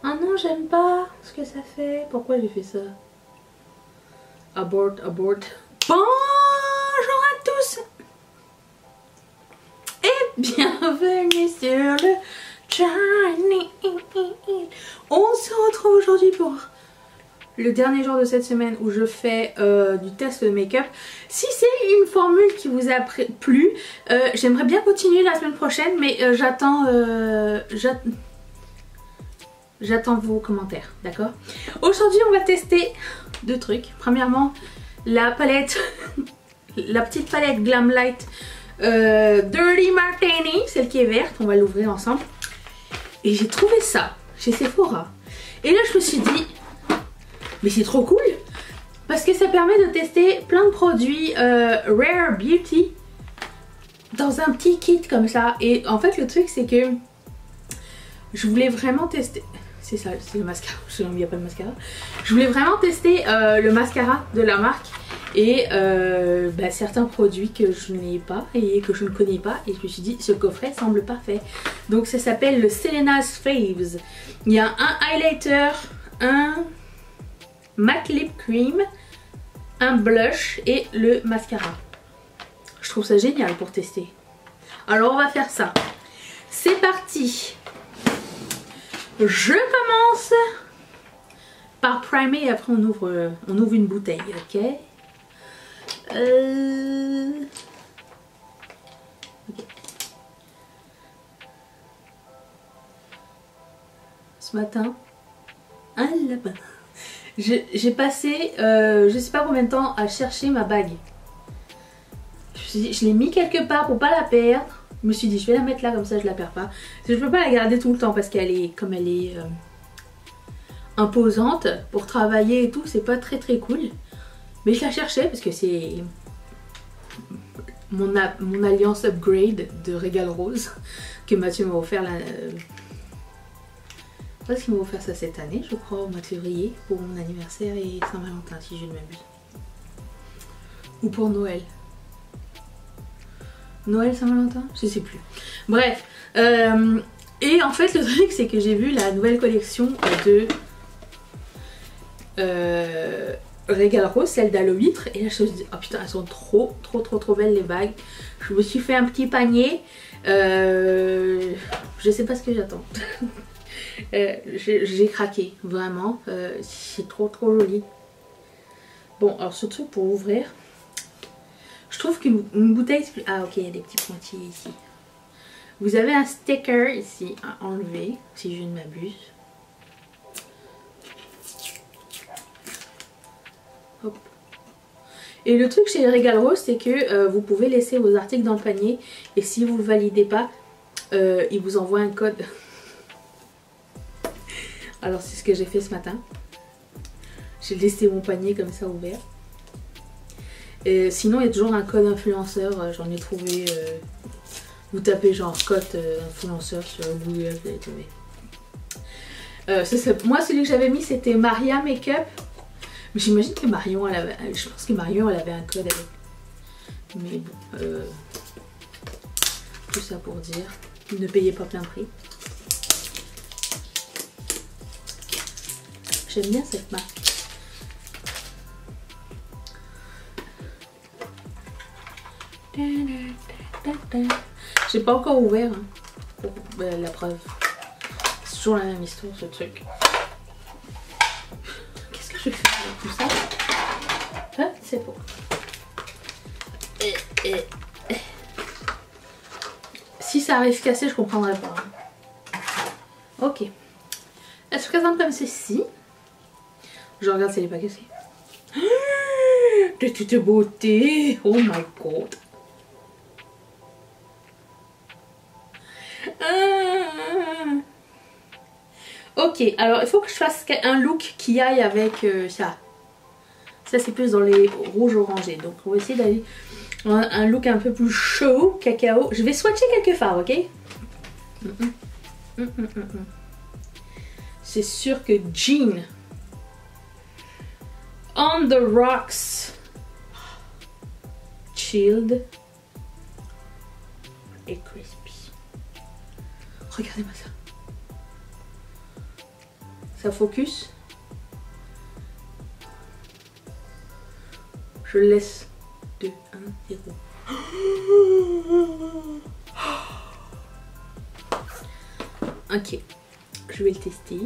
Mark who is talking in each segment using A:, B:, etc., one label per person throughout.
A: Ah non, j'aime pas ce que ça fait. Pourquoi j'ai fait ça? Abort, abort. Bonjour à tous et bienvenue sur le channel. On se retrouve aujourd'hui pour le dernier jour de cette semaine où je fais du test de make-up. Si c'est une formule qui vous a plu, j'aimerais bien continuer la semaine prochaine, mais j'attends vos commentaires, d'accord? Aujourd'hui, on va tester deux trucs. Premièrement, la palette, la petite palette Glam Light Dirty Martini, celle qui est verte. On va l'ouvrir ensemble. Et j'ai trouvé ça chez Sephora. Et là, je me suis dit, mais c'est trop cool parce que ça permet de tester plein de produits Rare Beauty dans un petit kit comme ça. Et en fait, le truc, c'est que je voulais vraiment tester. C'est ça, c'est le mascara. Je ne sais pas le mascara. Je voulais vraiment tester le mascara de la marque et certains produits que je n'ai pas et que je ne connais pas. Et je me suis dit, ce coffret semble parfait. Donc ça s'appelle le Selena's Faves. Il y a un highlighter, un matte lip cream, un blush et le mascara. Je trouve ça génial pour tester. Alors on va faire ça. C'est parti. Je commence par primer et après on ouvre une bouteille, ok? Ok. Ce matin, ah là-bas, j'ai passé je sais pas combien de temps à chercher ma bague. Je l'ai mis quelque part pour pas la perdre. Je me suis dit, je vais la mettre là, comme ça je la perds pas. Parce que je peux pas la garder tout le temps parce qu'elle est, comme elle est imposante pour travailler et tout, c'est pas très cool. Mais je la cherchais parce que c'est mon alliance upgrade de Régal Rose que Mathieu m'a offert là. Parce qu'il m'a offert ça cette année, je crois, au mois de février, pour mon anniversaire et Saint-Valentin, si je ne m'abuse. Ou pour Noël. Noël, Saint-Valentin, je sais plus. Bref, et en fait le truc c'est que j'ai vu la nouvelle collection de Régal Rose, celle d'Aloïtre, et là je me suis dit, oh putain, elles sont trop belles les bagues. Je me suis fait un petit panier, je sais pas ce que j'attends. J'ai craqué, vraiment, c'est trop joli. Bon, alors ce truc pour ouvrir, je trouve qu'une bouteille... Ah ok, il y a des petits pointillés ici. Vous avez un sticker ici à enlever, si je ne m'abuse. Hop. Et le truc chez Régal Rose, c'est que vous pouvez laisser vos articles dans le panier. Et si vous ne le validez pas, ils vous envoient un code. Alors c'est ce que j'ai fait ce matin. J'ai laissé mon panier comme ça ouvert. Et sinon il y a toujours un code influenceur, j'en ai trouvé, vous tapez genre code influenceur sur Google, vous allez trouver. Moi celui que j'avais mis c'était Maria Makeup, mais j'imagine que Marion elle avait, je pense que Marion elle avait un code avec. Mais bon, tout ça pour dire, ne payez pas plein prix. J'aime bien cette marque. J'ai pas encore ouvert hein, pour la preuve. C'est toujours la même histoire ce truc. Qu'est-ce que je fais avec tout ça? Ah, c'est bon. Si ça arrive cassé, je comprendrai pas. Ok. Elle se présente comme ceci. Je regarde si elle n'est pas cassée. De toute beauté. Oh my god. Ok, alors il faut que je fasse un look qui aille avec ça. Ça c'est plus dans les rouges orangés. Donc on va essayer d'aller un look un peu plus chaud, cacao. Je vais swatcher quelques fards, ok? C'est sûr que Jean On the Rocks Chilled et Crispy. Regardez-moi ça. Ça focus. Je laisse 2, 1, 0. Ok, je vais le tester.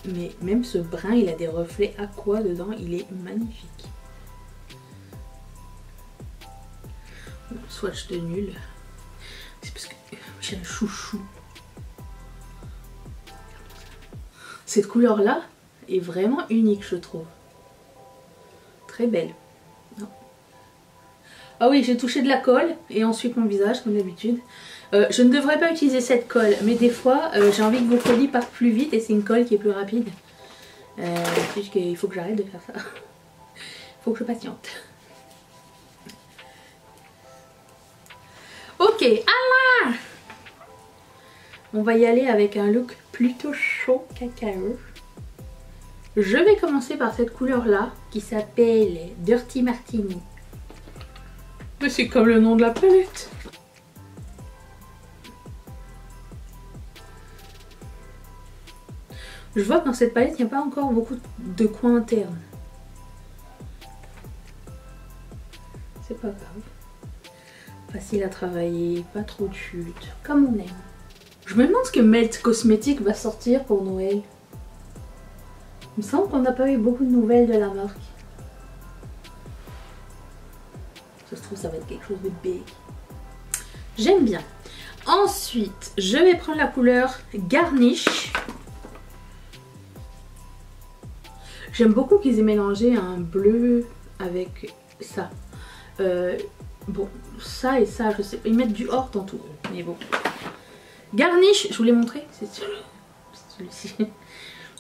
A: Mais même ce brun, il a des reflets aqua dedans, il est magnifique. Swatch de nul. C'est parce que j'ai un chouchou. Cette couleur là est vraiment unique, je trouve. Très belle. Non. Ah oui, j'ai touché de la colle et ensuite mon visage comme d'habitude. Je ne devrais pas utiliser cette colle, mais des fois j'ai envie que vos colis partent plus vite et c'est une colle qui est plus rapide. C'est juste qu'il faut que j'arrête de faire ça. Il faut que je patiente. Ok, Allah! On va y aller avec un look plutôt chaud cacao. Je vais commencer par cette couleur là qui s'appelle Dirty Martini. Mais c'est comme le nom de la palette. Je vois que dans cette palette il n'y a pas encore beaucoup de coins internes. C'est pas grave. Facile à travailler, pas trop de chute, comme on aime. Je me demande ce que Melt Cosmetics va sortir pour Noël. Il me semble qu'on n'a pas eu beaucoup de nouvelles de la marque. Ça se trouve ça va être quelque chose de big. J'aime bien. Ensuite, je vais prendre la couleur Garnish. J'aime beaucoup qu'ils aient mélangé un bleu avec ça. Bon, ça et ça, je sais pas. Ils mettent du or dans tout. Mais bon. Garnish, je vous l'ai montré. C'est celui-ci.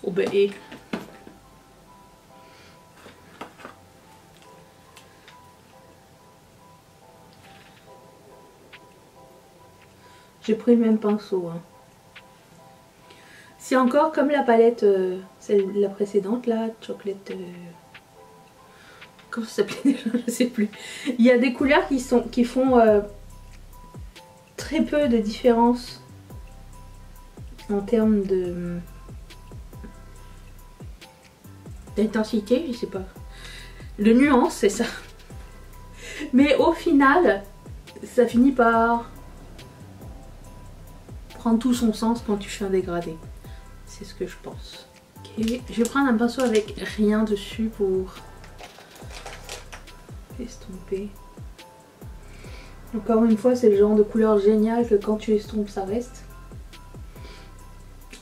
A: Oh ben et... J'ai pris le même pinceau. Hein. C'est encore comme la palette, celle la précédente là, chocolate... Comment ça s'appelait déjà? Je sais plus. Il y a des couleurs qui font très peu de différence en termes d'intensité, je sais pas. De nuance, c'est ça. Mais au final, ça finit par prendre tout son sens quand tu fais un dégradé. C'est ce que je pense. Okay. Je vais prendre un pinceau avec rien dessus pour estomper. Encore une fois, c'est le genre de couleur géniale que quand tu estompes, ça reste.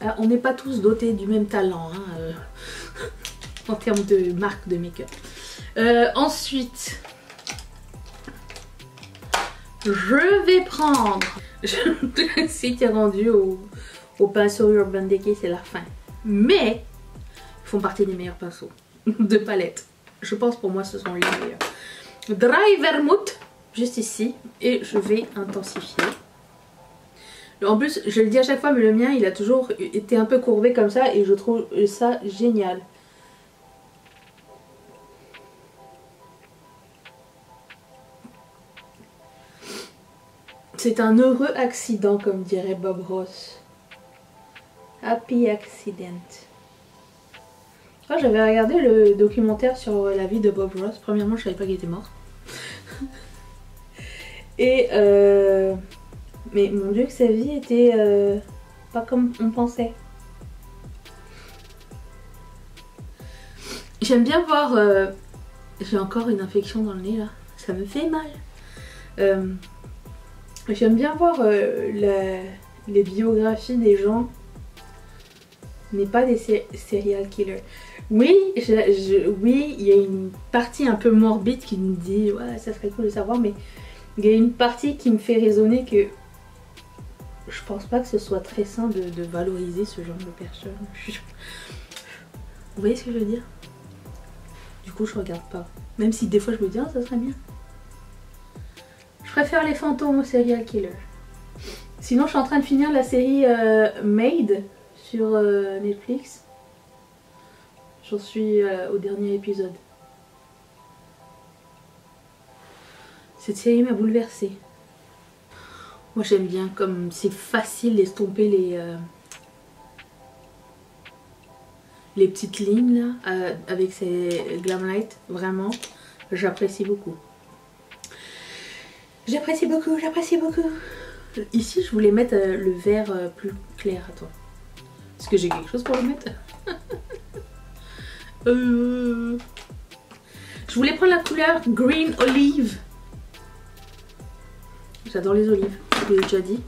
A: Alors, on n'est pas tous dotés du même talent hein, en termes de marque de make-up. Ensuite, je vais prendre... Si tu es rendu au pinceau Urban Decay, c'est la fin. Mais ils font partie des meilleurs pinceaux de palette. Je pense pour moi ce sont les meilleurs. Dry Vermouth, juste ici. Et je vais intensifier. En plus, je le dis à chaque fois, mais le mien, il a toujours été un peu courbé comme ça. Et je trouve ça génial. C'est un heureux accident, comme dirait Bob Ross. Happy accident. Oh, j'avais regardé le documentaire sur la vie de Bob Ross. Premièrement, je savais pas qu'il était mort. Et mais mon dieu que sa vie était pas comme on pensait. J'aime bien voir... J'ai encore une infection dans le nez là. Ça me fait mal. J'aime bien voir les biographies des gens, mais pas des serial killers. Oui, oui, il y a une partie un peu morbide qui me dit ouais, ça serait cool de savoir, mais il y a une partie qui me fait raisonner que je pense pas que ce soit très sain de valoriser ce genre de personnes. Vous voyez ce que je veux dire? Du coup, je regarde pas. Même si des fois je me dis ah, ça serait bien. Je préfère les fantômes aux serial killers. Sinon, je suis en train de finir la série Made sur Netflix. J'en suis au dernier épisode. Cette série m'a bouleversée. Moi, j'aime bien comme c'est facile d'estomper les petites lignes là, avec ces Glamlite, vraiment, j'apprécie beaucoup. J'apprécie beaucoup, j'apprécie beaucoup. Ici, je voulais mettre le vert plus clair. Attends. Est-ce que j'ai quelque chose pour le mettre? Je voulais prendre la couleur Green Olive. J'adore les olives, je l'ai déjà dit.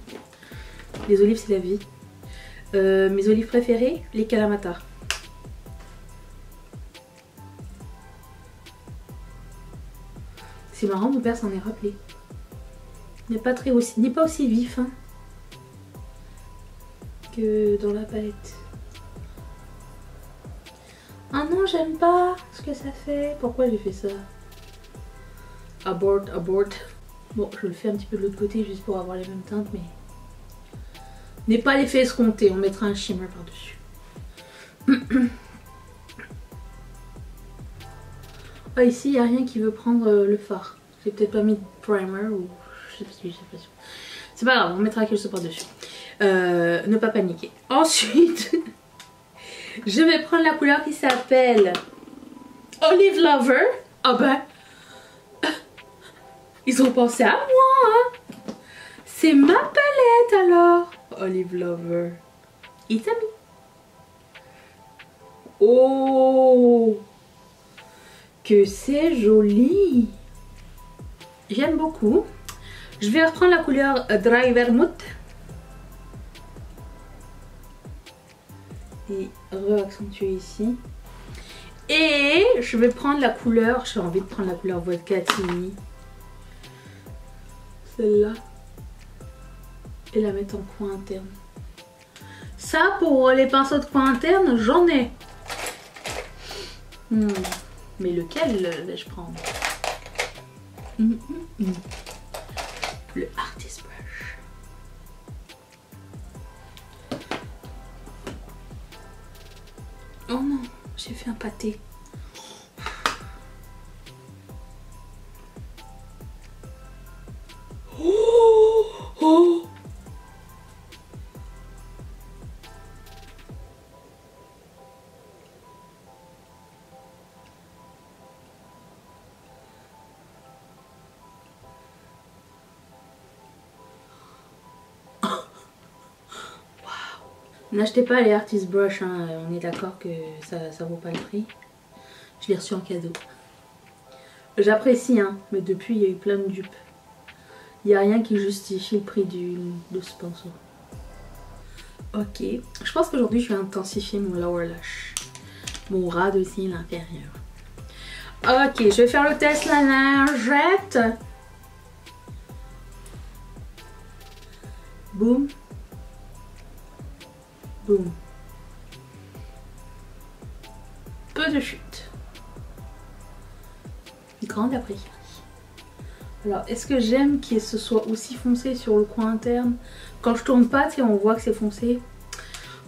A: Les olives, c'est la vie. Mes olives préférées, les Kalamata. C'est marrant, mon père s'en est rappelé. Il n'est pas aussi vif hein, que dans la palette. Ah non, j'aime pas ce que ça fait. Pourquoi j'ai fait ça? Abort, abort. Bon, je le fais un petit peu de l'autre côté juste pour avoir les mêmes teintes, mais... N'est pas l'effet escompté, on mettra un shimmer par-dessus. Ah, ici, il n'y a rien qui veut prendre le fard. J'ai peut-être pas mis de primer ou... Je sais pas si j'ai l'impression. C'est pas grave, on mettra quelque chose par-dessus. Ne pas paniquer. Ensuite, je vais prendre la couleur qui s'appelle Olive Lover. Ah ben, ils ont pensé à moi, hein. C'est ma palette alors. Olive Lover. Itami. Oh, que c'est joli. J'aime beaucoup. Je vais reprendre la couleur Dry Vermouth. Et re-accentuer ici. Et je vais prendre la couleur, j'ai envie de prendre la couleur Vodka-Tini. Celle-là. Et la mettre en coin interne. Ça, pour les pinceaux de coin interne, j'en ai. Mais lequel vais-je prendre? Le Artist Brush. Oh non, j'ai fait un pâté. Oh, oh. N'achetez pas les Artist Brush, hein. On est d'accord que ça vaut pas le prix. Je l'ai reçu en cadeau. J'apprécie, hein, mais depuis il y a eu plein de dupes. Il n'y a rien qui justifie le prix de ce pinceau. Ok, je pense qu'aujourd'hui je vais intensifier mon lower lash. Mon ras de cils inférieur. Ok, je vais faire le test la lingette. Boum. Boum. Peu de chute. Grande appréciation. Alors, est-ce que j'aime que ce soit aussi foncé sur le coin interne? Quand je tourne pas, tu sais, on voit que c'est foncé.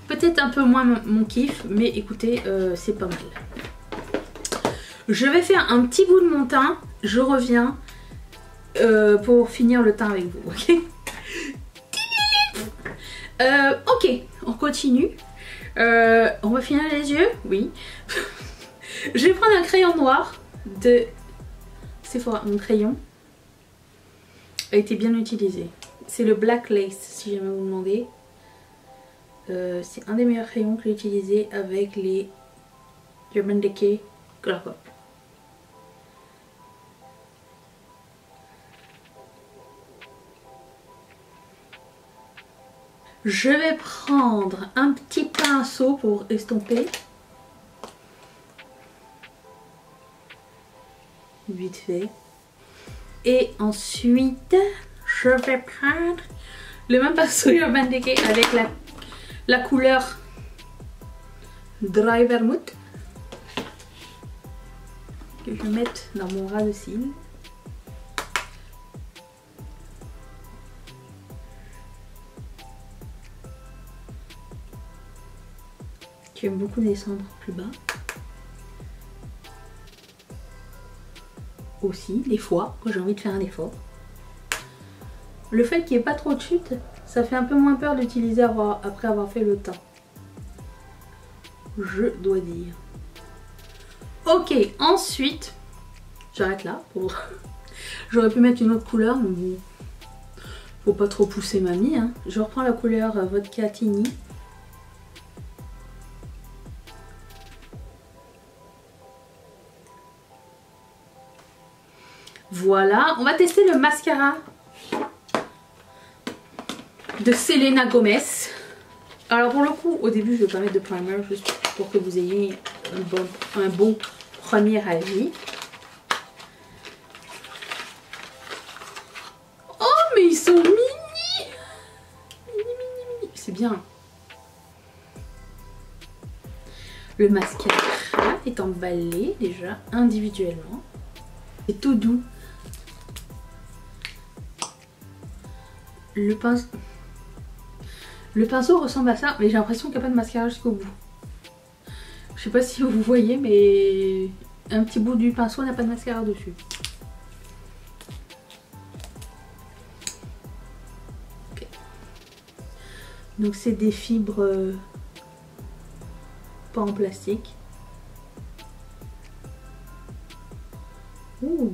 A: Peut-être un peu moins mon kiff, mais écoutez, c'est pas mal. Je vais faire un petit bout de mon teint. Je reviens pour finir le teint avec vous, ok? Ok, on continue. On va finir les yeux, oui. Je vais prendre un crayon noir de Sephora. Mon crayon a été bien utilisé. C'est le Black Lace, si jamais vous me demandez. C'est un des meilleurs crayons que j'ai utilisé avec les Urban Decay Color Pop. Je vais prendre un petit pinceau pour estomper. Vite fait. Et ensuite, je vais prendre le même pinceau Urban Decay avec la couleur Dry Vermouth. Que je vais mettre dans mon ras de cils. J'aime beaucoup descendre plus bas. Aussi, des fois, quand j'ai envie de faire un effort. Le fait qu'il n'y ait pas trop de chute, ça fait un peu moins peur d'utiliser après avoir fait le teint. je dois dire. Ok, ensuite, j'arrête là. J'aurais pu mettre une autre couleur, mais bon, faut pas trop pousser mamie. Hein. Je reprends la couleur Vodka Tini. Voilà, on va tester le mascara de Selena Gomez. Alors pour le coup, au début, je vais pas mettre de primer, juste pour que vous ayez un bon premier avis. Oh, mais ils sont mini! Mini. C'est bien. Le mascara est emballé déjà individuellement. C'est tout doux. Le pinceau ressemble à ça, mais j'ai l'impression qu'il n'y a pas de mascara jusqu'au bout. Je sais pas si vous voyez, mais un petit bout du pinceau n'a pas de mascara dessus. Okay. Donc c'est des fibres pas en plastique. Ouh.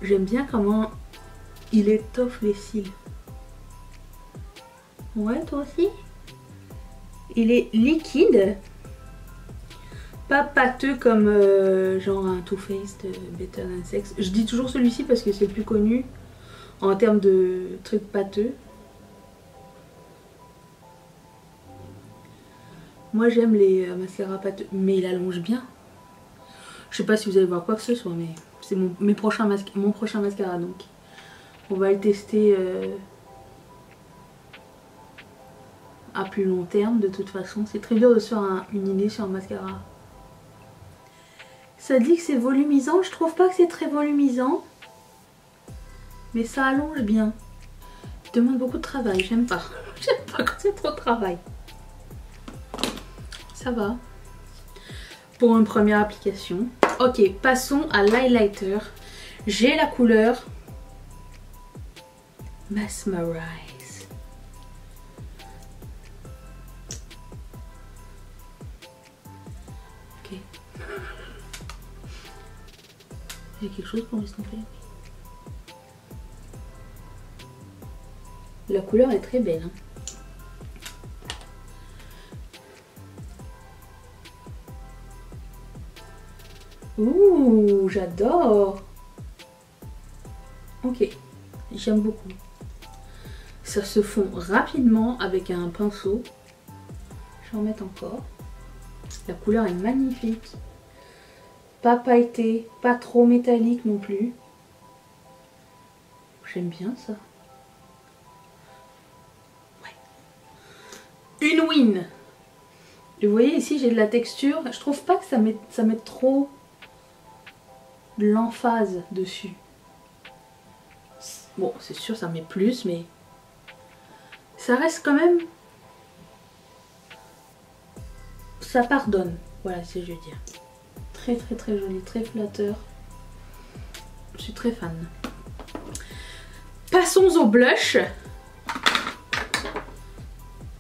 A: J'aime bien comment il étoffe les cils. Ouais, toi aussi? Il est liquide. Pas pâteux comme genre un Too Faced Better Than Sex. Je dis toujours celui-ci parce que c'est le plus connu en termes de trucs pâteux. Moi j'aime les mascaras pâteux, mais il allonge bien. Je sais pas si vous allez voir quoi que ce soit, mais c'est mon prochain mascara donc. On va le tester à plus long terme de toute façon. C'est très dur de se faire une idée sur un mascara. Ça dit que c'est volumisant. Je trouve pas que c'est très volumisant. Mais ça allonge bien. Ça demande beaucoup de travail. J'aime pas. J'aime pas quand c'est trop de travail. Ça va. Pour une première application. Ok, passons à l'highlighter. J'ai la couleur Mesmerize. Ok. J'ai quelque chose pour m'estomper. La couleur est très belle. Hein. Ouh, j'adore. Ok, j'aime beaucoup. Ça se fond rapidement avec un pinceau. Je vais en mettre encore. La couleur est magnifique. Pas pailleté, pas trop métallique non plus. J'aime bien ça. Ouais. Une win. Vous voyez ici j'ai de la texture. Je trouve pas que ça met trop de l'emphase dessus. Bon, c'est sûr ça met plus, mais ça reste quand même... Ça pardonne. Voilà ce que je veux dire. Très très très joli, très flatteur. Je suis très fan. Passons au blush.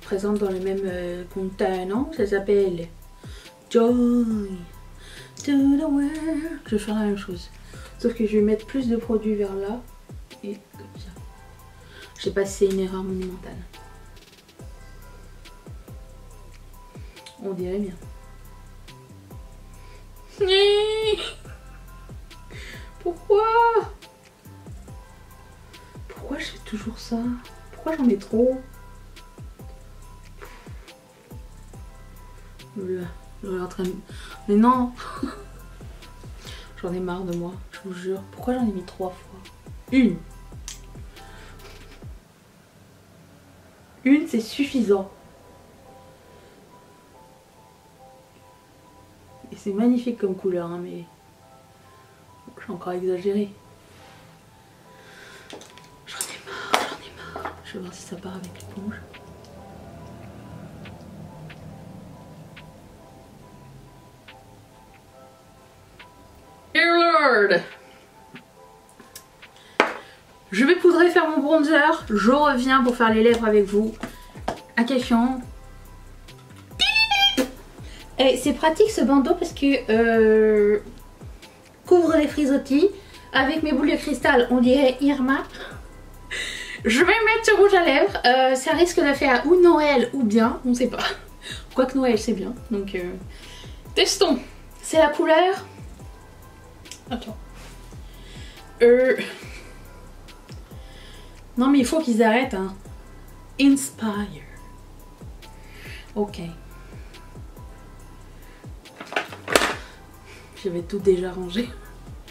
A: Présente dans le même contenant. Ça s'appelle Joy to the World. Je vais faire la même chose. Sauf que je vais mettre plus de produits vers là. Et comme ça. Je sais pas si c'est une erreur monumentale. On dirait bien. Pourquoi je fais toujours ça? Pourquoi j'en mets trop? Là, en train de... Mais non. J'en ai marre de moi, je vous jure. Pourquoi j'en ai mis 3 fois? Une, c'est suffisant. Et c'est magnifique comme couleur, hein, mais j'ai encore exagéré. J'en ai marre. Je vais voir si ça part avec l'éponge. Dear Lord! Je vais poudrer faire mon bronzer. Je reviens pour faire les lèvres avec vous. À Kéfian. Et c'est pratique ce bandeau parce que couvre les frisottis. Avec mes boules de cristal, on dirait Irma. Je vais mettre ce rouge à lèvres. Ça risque de faire ou Noël ou bien, on sait pas. Quoique Noël c'est bien. Donc testons. C'est la couleur. Attends. Non mais il faut qu'ils arrêtent hein. Inspire. Ok. J'avais tout déjà rangé.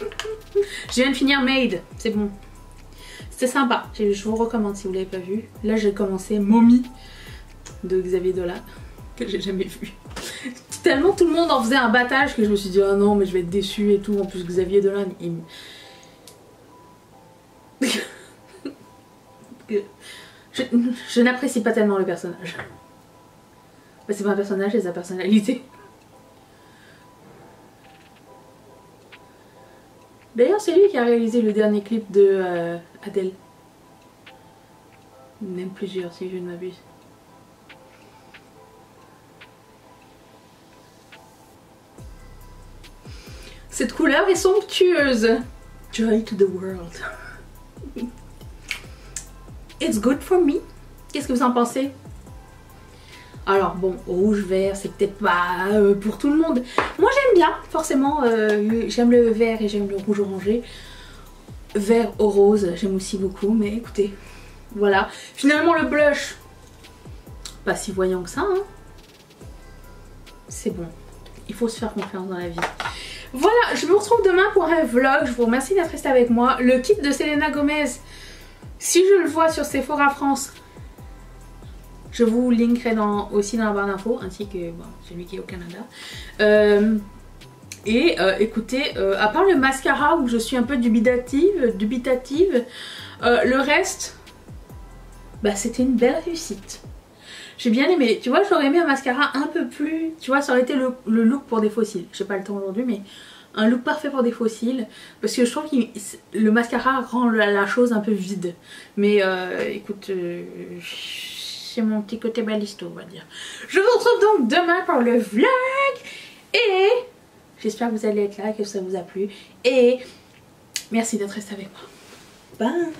A: Je viens de finir Made, c'est bon. C'était sympa, je vous recommande si vous l'avez pas vu. Là j'ai commencé Mommy de Xavier Dolan, que j'ai jamais vu. Tellement tout le monde en faisait un battage que je me suis dit oh non mais je vais être déçue et tout. En plus Xavier Dolan, je n'apprécie pas tellement le personnage. Bah, c'est pas un personnage, c'est sa personnalité. D'ailleurs c'est lui qui a réalisé le dernier clip de Adele. Même plusieurs si je ne m'abuse. Cette couleur est somptueuse. Joy to the world. It's good for me. Qu'est-ce que vous en pensez? Alors bon, rouge, vert, c'est peut-être pas pour tout le monde. Moi j'aime bien, forcément, j'aime le vert et j'aime le rouge orangé. Vert au rose, j'aime aussi beaucoup, mais écoutez, voilà. Finalement le blush, pas si voyant que ça, hein. C'est bon, il faut se faire confiance dans la vie. Voilà, je vous retrouve demain pour un vlog, je vous remercie d'être resté avec moi. Le kit de Selena Gomez, si je le vois sur Sephora France, je vous linkerai aussi dans la barre d'infos, ainsi que bon, celui qui est au Canada. Écoutez, à part le mascara où je suis un peu dubitative, le reste, bah c'était une belle réussite. J'ai bien aimé, tu vois, j'aurais aimé un mascara un peu plus, tu vois, ça aurait été le look pour des fossiles. J'ai pas le temps aujourd'hui, mais un look parfait pour des fossiles, parce que je trouve que le mascara rend la chose un peu vide. Mais écoute, c'est mon petit côté balisto, on va dire. Je vous retrouve donc demain pour le vlog. Et j'espère que vous allez être là, que ça vous a plu. Et merci d'être resté avec moi. Bye.